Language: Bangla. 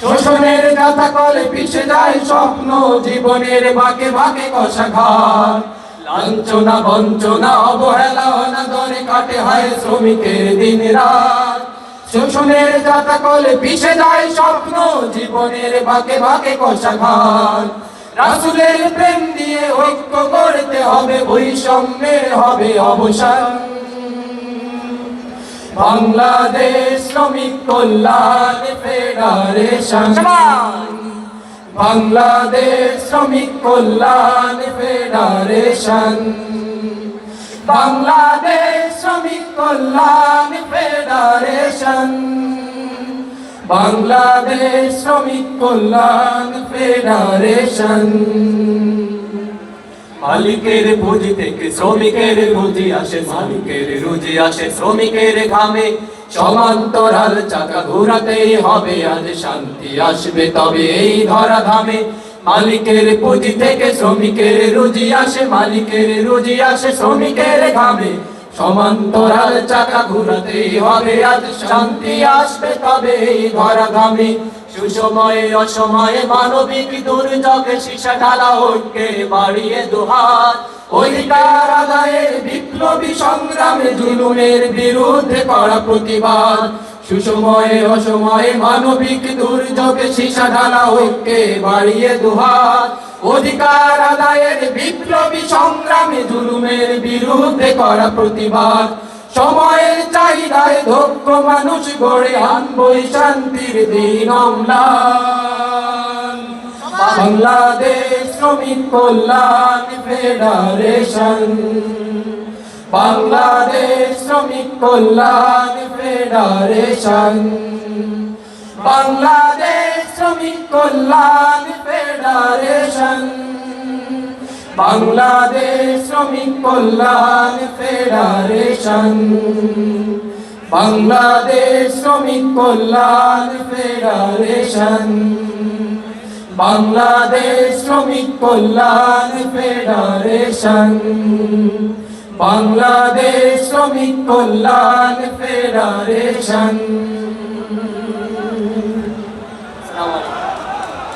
শোষণের জাতাকলে পিছে যায় স্বপ্ন, জীবনের বাঁকে বাঁকে কষাঘাত। লাঞ্ছনা বঞ্চনা অবহেলা অনাদরে কাটে হয় শ্রমিকের দিন রাত। শোষণের জাতাকলে পিছে যায় স্বপ্ন, জীবনের বাঁকে বাঁকে কষাঘাত। রাসূলের প্রেম দিয়ে ঐক্য করতে হবে, বৈষম্যের হবে অবসান। বাংলাদেশ শ্রমিক কল্যাণ ফেডারেশন, বাংলাদেশ শ্রমিক কল্যাণ ফেডারেশন, বাংলাদেশ শ্রমিক কল্যাণ ফেডারেশন, বাংলাদেশ শ্রমিক কল্যাণ ফেডারেশন। মালিকের পুঁজি থেকে শ্রমিকের রুজি আসে, মালিকের রুজি আসে শ্রমিকের ঘামে। সমান্তরাল চাকা ঘোরাতেই হবে, আজ শান্তি আসবে তবে এই ধরাধামে। মালিকের পুঁজি থেকে শ্রমিকের রুজি আসে, মালিকের রুজি আসে শ্রমিকের ঘামে। সমান্তরাল চাকা ঘোরাতেই হবে, আজ শান্তি আসবে তবে এই ধরাধামে। সুসময়ে অসময়ে মানবিক দুর্যোগে সীসা ঢালা ঐক্যে বাড়িয়ে দুহাত। অধিকার আদায়ের বিপ্লবী সংগ্রামে জুলুমের বিরুদ্ধে করা প্রতিবাদ। সুসময়ে অসময়ে মানবিক দুর্যোগে সীসা ঢালা ঐক্যে বাড়িয়ে দুহাত। অধিকার আদায়ের বিপ্লবী সংগ্রামে জুলুমের বিরুদ্ধে করা প্রতিবাদ। সময়ের চাহিদায় দক্ষ মানুষ গড়ে আনবই শান্তির দিন অম্লান। বাংলাদেশ শ্রমিক কল্যাণ ফেডারেশন, বাংলাদেশ শ্রমিক কল্যাণ ফেডারেশন, বাংলাদেশ শ্রমিক কল্যাণ ফেডারেশন, বাংলাদেশ শ্রমিক কল্যাণ ফেডারেশন, বাংলাদেশ শ্রমিক কল্যাণ ফেডারেশন, বাংলাদেশ শ্রমিক কল্যাণ ফেডারেশন, বাংলাদেশ শ্রমিক কল্যাণ ফেডারেশন।